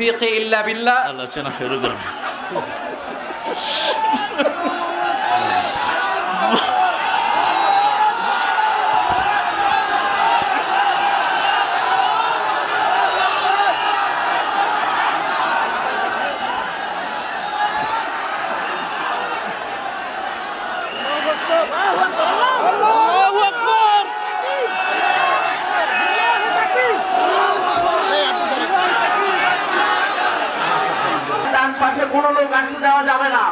তৌফিক ইল্লা বিল্লাহ। আলোচনা শুরু করুন। পাশে কোনো লোক আসতে দেওয়া যাবে না।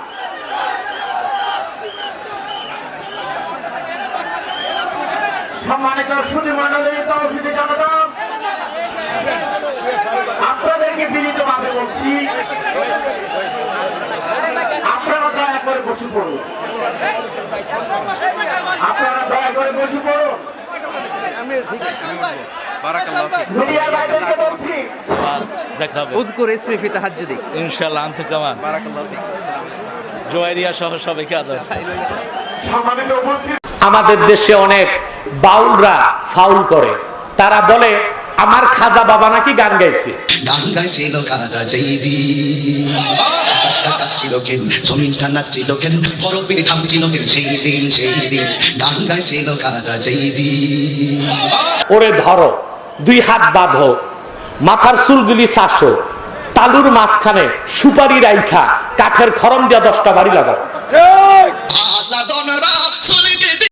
সম্মানিত সুধী মণ্ডলী, তৌহিদি জনতা, আপনাদেরকে বিনীতভাবে বলছি, আপনারা দয়া করে বসে পড়ুন। আপনারা দয়া করে বসে পড়ুন। মিডিয়া ভাইদেরকে বলছি, দেখাবে উযকুর ইসমি ফি তাহাজ্জুদি। ইনশাআল্লাহ। আনতে কামান বারাকাল্লাহু ফিক। জোয়ারিয়া সহ সবাইকে আদর। সম্মানিত উপস্থিত, আমাদের দেশে অনেক বাউলরা ফাউল করে, তারা বলে আমার খাজা বাবা নাকি গান গাইছে। গান গাইছিল কারা জেইদি, আকাশটা কাঁপছিল কেন, জমিনটা নাচছিল কেন, বরফের থামছিল কেন সেই দিন। গান গাইছিল কারা জেইদি। ওরে ধরো, দুই হাত বাঁধো, মাথার চুলগুলি চাষো, তালুর মাঝখানে সুপারি রাইখা কাঠের খরম দিয়া 10টা বাড়ি লাগাও। আল্লাহ দনরা